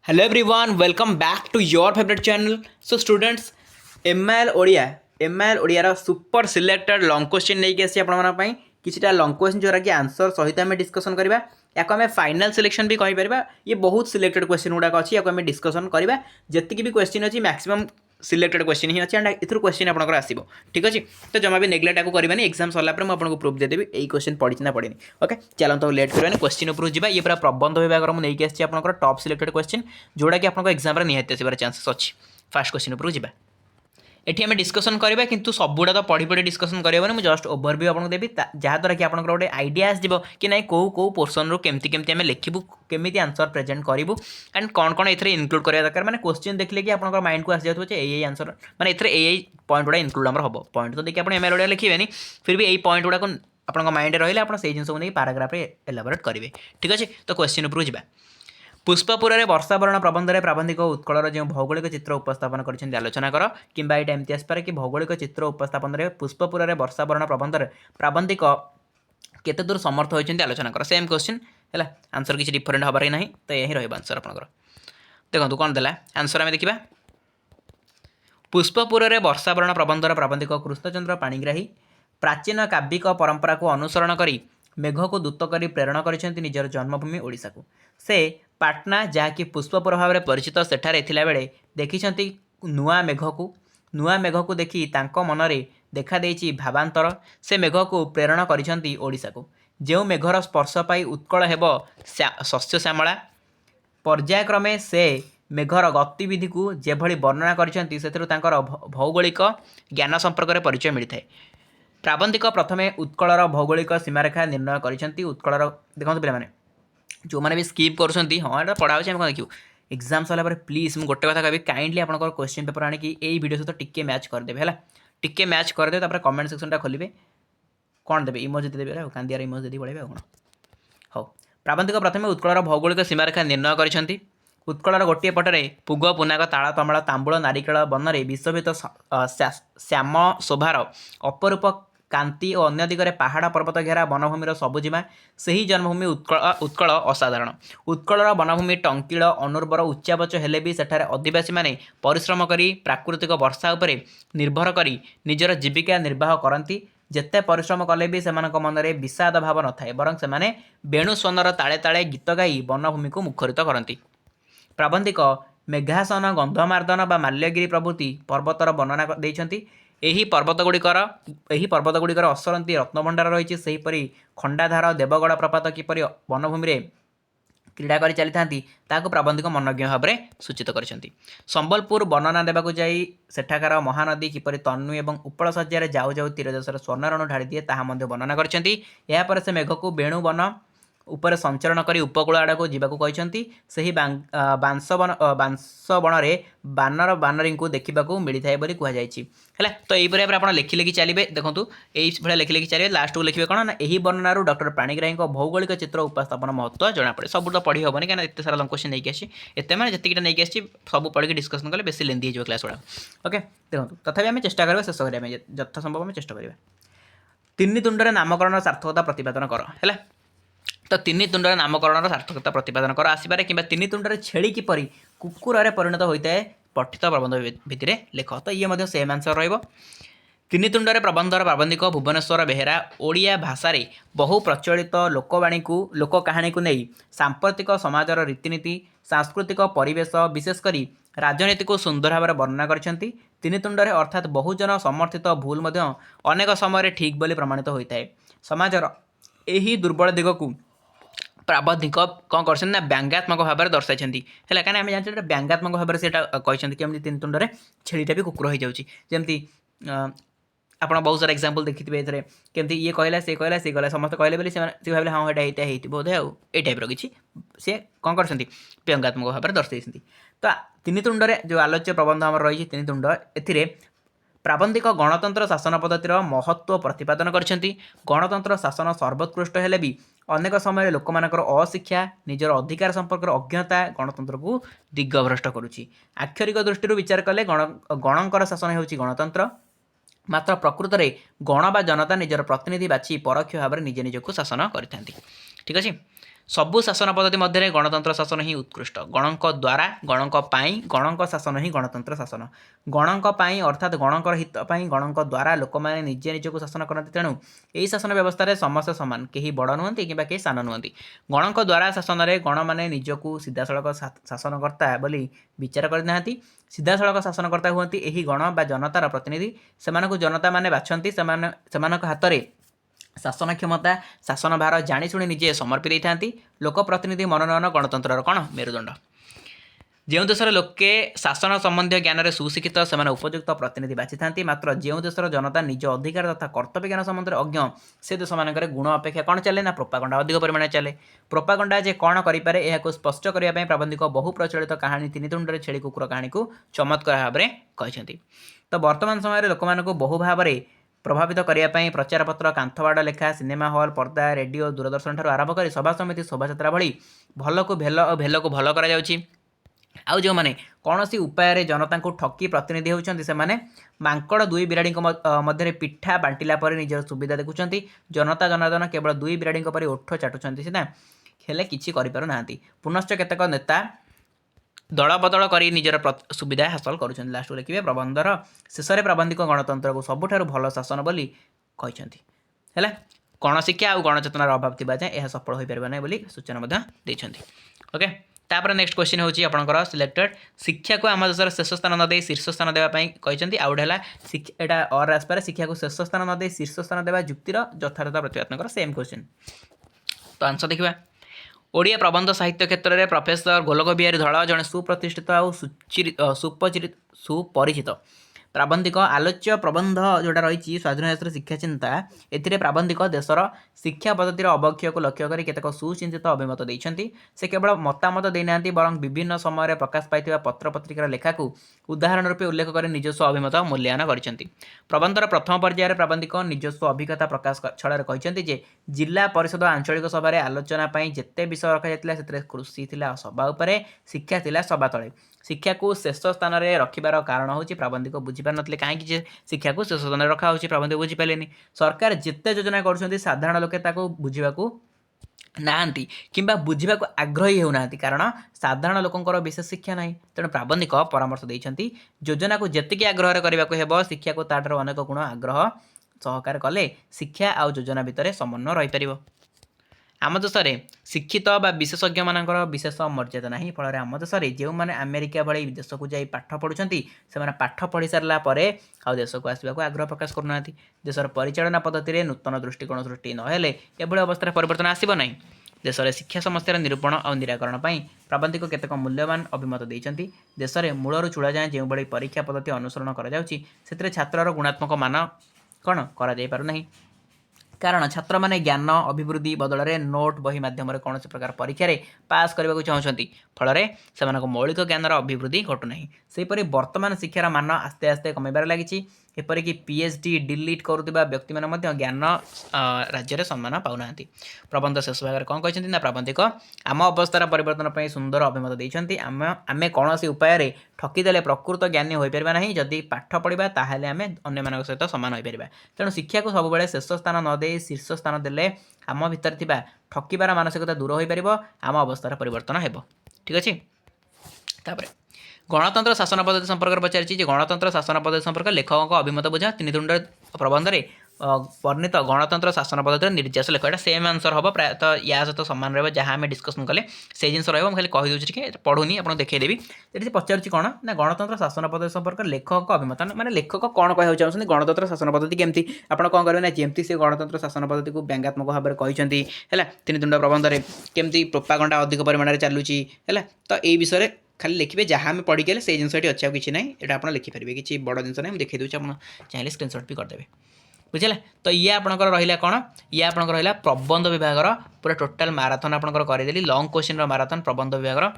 Hello everyone, welcome back to your favorite channel. So students, MIL Odia super selected long question लेके आसी आपण ପାଇଁ किछटा long question जोरा कि आंसर सहित आम डिस्कसन करबा याको आम फाइनल सिलेक्शन भी कहि परबा। ये बहुत सिलेक्टेड क्वेश्चन गुडा अछि याको आम डिस्कसन करबा। जति भी क्वेश्चन अछि मैक्सिमम सिलेक्टेड क्वेश्चन ही अच्छे एंड इथुर क्वेश्चन आपनकर आसीबो। ठीक अछि, तो जमा भी नेग्लेक्ट आको करबानी। एग्जाम सरला पर मैं आपको प्रूफ दे देबी एई क्वेश्चन पढि ना पढिनी। ओके, चलो तो लेट करबानी क्वेश्चन ऊपर जिबा। ये पूरा प्रबंध विभाग रो नै के आछि आपनकर टॉप सिलेक्टेड क्वेश्चन जोडा कि आपनको एग्जाम रे निहाती आसीबार चांसेस अछि। फर्स्ट क्वेश्चन ऊपर जिबा। एठी आम डिस्कसन करबा किंतु सबुडा तो पढ़ी पढ़ी डिस्कसन करबानी। मुझे जस्ट ओवरव्यू आपको देबी जहाँद्वारा कि आपनकर गोटे आइडिया आसजिवो कि नाइ को पोर्सन रो केमती केमती आम लिखिबू, केमिति आंसर प्रेजेंट करिवु एंड कौन कौन एथरे इनक्लूड करबा दरकार। माने क्वेश्चन देखले कि आपनकर माइंड को आसी जाथो जे एई आंसर माने एथरे एई पॉइंट गुडा इनक्लूड हमर हबो। पॉइंट तो देखि आपण एमएल ओडिया लिखिबेनी, फिर भी एई पॉइंट गुडा को आपनकर माइंड रे रहले आपण सेई जिंस को नै पैराग्राफ रे एलाबोरेट करिवे। ठीक अछि, तो क्वेश्चन ऊपर जिबा। पुष्पपुर में वर्षावरण प्रबंध में प्राबंधिक उत्कलर जो भौगोलिक चित्र उपस्थापन कर आलोचना कर कि एमती आसपे कि भौगोलिक चित्र उपस्थापन में पुष्पपुर में वर्षावरण प्रबंध में प्राबंधिक केते दूर समर्थ होती आलोचना कर। सेम क्वेश्चन है, आंसर किसी डिफरेन्ट हबार ना, तो यही रहा आंसर आपंकर। देखो कौन देला आंसर आम देखा। पुष्पपुर में वर्षावरण प्रबंधर प्राबंधिक कृष्णचंद्र पाणिग्राही प्राचीन काव्यिक परंपरा को अनुसरण करी मेघ को दूत कर प्रेरण कर निजर जन्मभूमि ओडिशा को। से पाटना जहाँकि पुष्पपुर भाव में परिचित सेठारे थिला बेले देखिछंती नुआ मेघ को देखि तांको मनरे देखा देइछि भावांतर। से मेघ को प्रेरण करिछंती ओडिशा को। जो मेघर स्पर्श पाई उत्कल हेब शस्य श्यामला। पर्यायक्रमे से मेघर गतिविधि को जेभली वर्णना करिछंती सेथिरु तांकर भौगोलिक ज्ञान संपर्क में परिचय मिलता है। प्राबंधिक प्रथमे उत्कलर भौगोलिक सीमारेखा निर्णय करिछंती। उत्कलर देखो पे जो मैंने भी स्कीप कर हाँ यहाँ पढ़ा कौन देखिए एग्जाम सरला प्लीज मुझे गोटे कथा कह काइंडली आप क्वेश्चन पेपर आने यही वीडियो सहित टिके मैच करदे है, टिके मैच करदे कमेंट सेक्शन खोलिए कौन देवे इमोजी देवे कांदियार इमोजी दे पड़े कौन हाँ। प्राबंधिक प्रथमे उत्कलर भौगोलिक सीमारेखा निर्णय करिछंती। उत्कलर गोटे पटरे पुग पुनाक ताल तमाल तांबूल नारिकेल बनरे विश्ववित श्याम शोभार अपरूप कांति और अन्य दिगरे पहाड़ पर्वत घेरा वनभूमिर सबुजिमा। सही जन्मभूमि उत्कल असाधारण। उत्कलर वनभूमि टंकील अनुर्वर उच्चावच हेले भी सेठारे आदिवासी माने परिश्रम करी प्राकृतिक वर्षा उपरे निर्भर करी निजर जीविका निर्वाह करती। जेते परिश्रम कले भी सेमानक मनरे विषाद भाव न थाए, बरं सेमाने वेणु स्वनर ताले ताले गीत गाई वनभूमि को मुखरित करती। प्राबंधिक मेघासन गंधमार्दन बा माल्यगिरी प्रभृति पर्वतर वर्णना देइछंती। एही पर्वतगुड़िकर असरंती रत्नभंडार रही। सेहीपरि खंडाधार देवगड़ प्रपात किपरि वनभूमि रे क्रीड़ा कर चली ताकू प्राबंधिक मनज्ञ भाव में सूचित करछंती। संबलपुर वर्णना देवाक जाई सेठाकार महानदी किपरि तन्नु एवं उपल सज्जार जाऊ जाऊ तीरदेशर स्वर्णरण ढाड़ी दिए ताहा मध्य वर्णना करछंती। या पर से मेघ को वेणु वन उपरे संचरण करी उपकूल आड़ को जीवाक कहते। सही बांसबण रे बानर बानरी को देखा मिलता है बोली कहुई है। तो यही भाव में आप लिखि लिखि चलिए। देखो ये लिखि लिखि चलिए लास्ट को लिखिए कौन ना यही वर्णनार डॉक्टर पाणिग्राही भौगोलिक चित्र उपस्थापन महत्व जना पड़े। सब तो पढ़ी हेनी क्या एत सारा क्वेश्चन नहीं आसी एत मैंने जी नहीं आसी सब पढ़ी डिस्कसन कले बेसी लेंदी हो क्लास गुड़ा। ओके, देखो तथापि आम चेष्टा करें शेष करें यथा संभव आम चेष्टा करें। तीन तुंडर नामकरण सार्थकता प्रतिपादन कर है। तो तीन तुंडर नामकरण सार्थकता प्रतिपादन कर आसबार कि तीन तुंडर छेली किपरि कुकुर परिणत होता है पठित प्रबंध भित्तिरे लेख। तो ये सेम आंसर रहिबो। तीन तुंडर प्रबंधर प्राबंधिक भुवनेश्वर बेहेरा ओडिया भाषा बहु प्रचलित लोकवाणी को लोक कहानी को नहीं सांप्रतिक समाजर रीतिनीति सांस्कृतिक परिवेश विशेषकर राजनीति को सुंदर भाव में वर्णना करछंती। तीन तुंडर अर्थात बहुजन समर्थित भूल मध्य अनेक समय ठीक बोली प्रमाणित होता है। समाजर यही दुर्बल दिग को प्राबंधिक कौन कर व्यंग्यात्मक भाव में दर्शाई है। कहीं आम जानते व्यंग्यात्मक भाव में कहते कमी तीन तुंडर छेलीटा भी कुकुर हो जाती। आप बहुत सारा एग्जांपल देखिए ये केमती ये कहला सी कहला सी कहला समस्त कहले बोली भाई हाँ यहाँ बोधे आई टाइप किसी सी कौन कर व्यंग्यात्मक भाव में दर्शाई। तो तीन तुंडर जो आलोच्य प्रबंध आम रही तीन तुंड ए प्राबंधिक गणतंत्र शासन पद्धतिर महत्व प्रतिपादन करछंती। गणतंत्र शासन सर्वोत्कृष्ट हेले भी अनेक समय लोकमानकर अशिक्षा निजर अधिकार संपर्क अज्ञता गणतंत्र को दिग्भ्रष्ट करुच्ची। आक्षरिक दृष्टि विचार कले गणकर शासन होउची गणतंत्र। मात्र प्रकृत में गण बा जनता निजर प्रतिनिधि बाछी परोक्ष भाव में निजे निजक शासन करथांती। ठीक अच्छे, सबु शासन पद्धति मध्य गणतंत्र शासन ही उत्कृष्ट। गणक द्वारा गणक पाई गणक शासन ही गणतंत्र शासन। गणक पाई अर्थात गणकर हित पाई गणक द्वारा लोक मैंने निजे निजक शासन करते तेणु यही शासन व्यवस्था समस्त सामान कहीं बड़ नुहति कि कहीं सान नुहति। गणक द्वारा शासन में गण मैंने निजक सीधासख शासनकर्ता बोली विचार करना सीधासख शासनकर्ता हुआ गण बा जनतार प्रतिनिधि से जनता मैंने बाछंती हाथ में शासन क्षमता शासन भार जाशुणी निजे समर्पी था। लोकप्रतिनिधि मनोनयन गणतंत्र कौन मेरुदंड। जो देशर लोके शासन संबंधी ज्ञान में सुशिक्षित से उपयुक्त प्रतिनिधि बाची था। मात्र जो देशर जनता निज अधिकार तथा कर्तव्य ज्ञान संबंध में अज्ञ से देश मानक गुण अपेक्षा कौन चले ना प्रोपागंडा अधिक परिमाण चले। प्रोपागंडा जे कौन करें यह स्पष्ट करने प्राबंधिक बहु प्रचलित कहानी तीन तुंडे छेली कुकुर कहानी को चमत्कार भाव में कहते। तो वर्तमान समय लोक मानक बहु भाव में प्रभावित करने प्रचार पत्र कांथबाड़ लेखा सिनेमा हल पर्दा रेडियो दूरदर्शन ठार आरंभ कर सभा समिति शोभायात्रा भली भल को भेल और भेल को भल कर आउ जो मैंने कौन सी उपाय जनता को ठकी प्रतिनिधि होती से मांकड़ दुई बिराड़ी मध्य पिठा बांटिला पर निजर सुविधा देखुं। जनता जनार्दन केवल दुई बिराड़ी पर ओठ चाटुंट सीना हेले किसी करें। पुनश्च केतेक नेता दल बदल कर निजर सुविधा हासिल कर लास्ट को लिखे प्रबंधर शेष में प्राबंधिक गणतंत्र को सबुठारु भल शासन बोली कहते। गण शिक्षा और गणचेतनार अभाव थी जाए यह सफल हो पार ना सूचना ओके। तापर नेक्स्ट क्वेश्चन होची आपनकर सिलेक्टेड शिक्षा को आम देशर शेष स्थान न दे शीर्ष स्थान देवाई कहते। आउ है एटा और आसपार शिक्षा को शेष स्थान न दे शीर्ष स्थान देवा जुक्तिर यथार्थ प्रतिवात्मक सेम क्वेश्चन। तो आंसर देखा ओडिया प्रबंध साहित्य क्षेत्र में प्रोफेसर गोलक बिहारी धड़ जड़े सुप्रतिष्ठित और सुपरिचित प्राबंधिक आलोच्य प्रबंध जोटा रही स्वाधीन देशर शिक्षा चिंता ए प्राबंधिक देशर शिक्षा पद्धतिर अवक्षय को लक्ष्य कर केतक सुचिंतित अभिमत देते। से केवल मतामत देना बरं विभिन्न समय प्रकाश पाई पत्र पत्रिकार लेखा को उदाहरण रूपे उल्लेख कर निजस्व अभिमत मूल्यांकन कर। प्रबंधर प्रथम पर्यायर प्राबंधिक निजस्व अभिज्ञता प्रकाश छड़ा कहते जिला परिषद आंचलिक सभा आलोचना जिते विषय रखा से कृषि सभा उपर शिक्षा थिला सभा तले शिक्षा को शेष स्थान में रखार कारण हूँ प्राबंधिक बुझीपार ना कहीं शिक्षा को शेष स्थान में रखा हो प्राबंधिक बुझीपारे। सरकार जिते योजना कर साधारण लोके बुझा नाहांती किंबा बुझा आग्रही होना कारण साधारण लोकंर विशेष शिक्षा ना तेणु प्राबंधिक परामर्श देते योजना को जी आग्रह करने शिक्षा को ताठार अनेक गुण आग्रह सहकार कले शिक्षा आ योजना भितर समन्वय रही पार। आम देश में शिक्षित बा विशेषज्ञ मानकर विशेष मर्यादा ना फल आम देश में जो मैंने अमेरिका भली देश को जाई पाठ पढ़ुं से पाठ पढ़ी सारा आ देश को आसवाक आग्रह प्रकाश करना। देशर परिचालना पद्धति नूतन दृष्टिकोण सृष्टि नहेले एभली अवस्था परिवर्तन आसब ना। देश में शिक्षा समस्या निरूपण और निराकरण प्राबंधिक केतक मूल्यवान अभिमत देते। देश में मूलर चूड़ा जाए जो भाई परीक्षा पद्धति अनुसरण कर छात्रर गुणात्मक मान कौन कर कारण छात्र माने ज्ञान अभिवृद्धि बदल में नोट बही मध्यम कौन प्रकार परीक्षा पास करने को चाहते फल से मौलिक ज्ञान अभिवृद्धि घटुना। सेहीपरि वर्तमान शिक्षार मान आस्ते आस्ते कमार लगी एपरिक पीएचडी डिलीट करुवा व्यक्ति मैंने ज्ञान राज्य में सम्मान पाऊना। प्रबंध शेष भाग में कौन कहते प्राबंधिक आम अवस्थार परिवर्तन सुंदर अभिमत देते आम कौन सी उपाय ठकीदे प्रकृत ज्ञानी हो पार ना जदि पाठ पढ़ा ताहले आम अन्य सहित सामान हो पार। तेणु शिक्षा को सब शेष स्थान न दे शीर्ष स्थान देले आम भितर थिबा ठकीबार मानसिकता दूर हो पार आम अवस्थार परिवर्तन हेबो। ठीक अच्छे। तापर गणतंत्र शासन पद्धति संपर्क पचारि गणतंत्र शासन पद्धति संपर्क लेखकों अभिमत बुझा तीन तुंड प्रबंध में वर्णित गणतंत्र शासन पद्धति निर्देश लेख यहाँ सेम आंसर हम प्रायतः या सहित सामान रहा जहाँ आम डिस्कसन कले से जिन खाली कहीदे कि पढ़ुनी आप देखदेवी ये पचार कौन ना गणतंत्र शासन पद्धति संपर्क लेखक अभिमत माने लेखक कौन कहना चाहते गणतंत्र शासन पद्धति केमती आप कौन करेंगे ना जमी से गणतंत्र शासन पद्धति को व्यंगात्मक भाव में कहते है तीन तुंड प्रबंध में केमती प्रोपागंडा अधिक परिमाण में चलुची है तो यही विषय खाली लिखे जहाँ आम पढ़ी गले से जिनस अच्छे किसी ना यहाँ आप लिखिपारे किसी बड़ जिन ना देखी दूसरे आप चाहिए स्क्रीनशॉट भी करदे बुझे। तो ये आपंकर रहा कौन ये आपंकर रहा प्रबंध विभाग पूरा टोटाल माराथन आपंकर करदेली लंग क्वेश्चन माराथन प्रबंध विभाग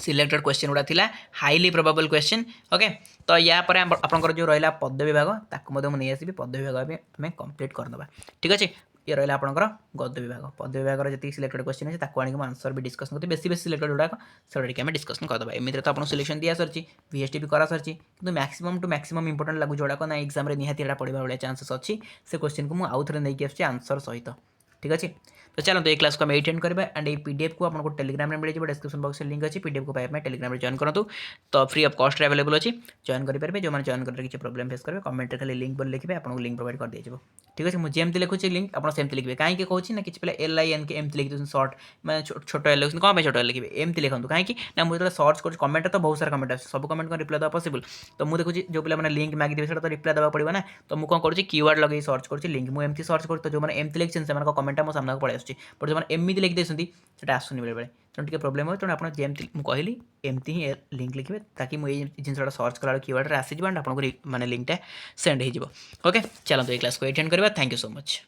सिलेक्टेड क्वेश्चन गुड़ा थिला हाईली प्रोबेबल क्वेश्चन ओके। तो या पर आपंकर जो रहा पद विभाग ताकू नहीं आसबि पद विभाग आम कंप्लीट करदे ठीक अच्छे। ये रहा आपंकर गद्य विभाग पद विभाग जी सिलेक्टेड क्वेश्चन अच्छे ताकू आनी आंसर भी डिस्कसन करते बेसी सिलेक्टेड गुड़ाक से आम डिस्कसन करदे एमती तो आपको सिलेक्शन दिया सारी VST भी करा सारी कि मैक्सिमम टू मैक्सिमम इंपोर्टेंट लगू जोड़ाक ना एग्जाम निहाती पढ़ा भाई चांसेस अच्छी से क्वेश्चन को मुझे आउ थे नहीं आसुच्छी आंसर सहित ठीक अच्छे। तो चलते ये क्लास को एट एंड करवा एंड ये पीडीएफ को आपको टेलीग्राम में मिल जाए डिस्क्रिप्शन बॉक्स में लिंक अच्छी पीडीएफ को पाइप में टेलीग्राम में जॉइन करूँ तो फ्री ऑफ कॉस्ट अवेलेबल अच्छी जॉइन करेंगे जो मैंने जॉइन कर किसी प्रोब्लेम फेस करेंगे कमेंट खाली लिंक बोली लिखे आपको लिंक प्रोवाइड कर दिया ठीक है मुझे एमती लिखुच्छी लिंक आप सेमती लिखे कहीं कहूँ ना किसी पे LINK एमती लिखी दूसरी सर्ट मैंने छोट एल लिखुँ कौन छोट एल लिखे एमती लिखूँ कहीं ना मुझे सर्च कर कमेंट तो बहुत सारा कमेंट सब कमेंट को रिप्लाई देवा पॉसिबल तो मुझे देखुची जो पे मैंने लिंक मागिदे से रिप्लाई देवा पड़ो ना तो मुझे कौन करुँच कीवर्ड लगे सर्च कर लिंक मुझे एमती सर्च कर तो जो मैंने एमती लिखी से कमेंटा मो सामना को पड़े आसूँ बट जो मैंने एमती लिखी देते आसूनी बेले तेणु टी प्रोब्लेम हो तेणु आप जमी कहली एमती ही लिंक लिखे ताकि मुझे जिनसा सर्च कला कीवर्ड आसीज एंड आपको माने लिंकटा सेंड हो ओके चलते ये क्लास को एटेंड करवा थैंक यू सो मच।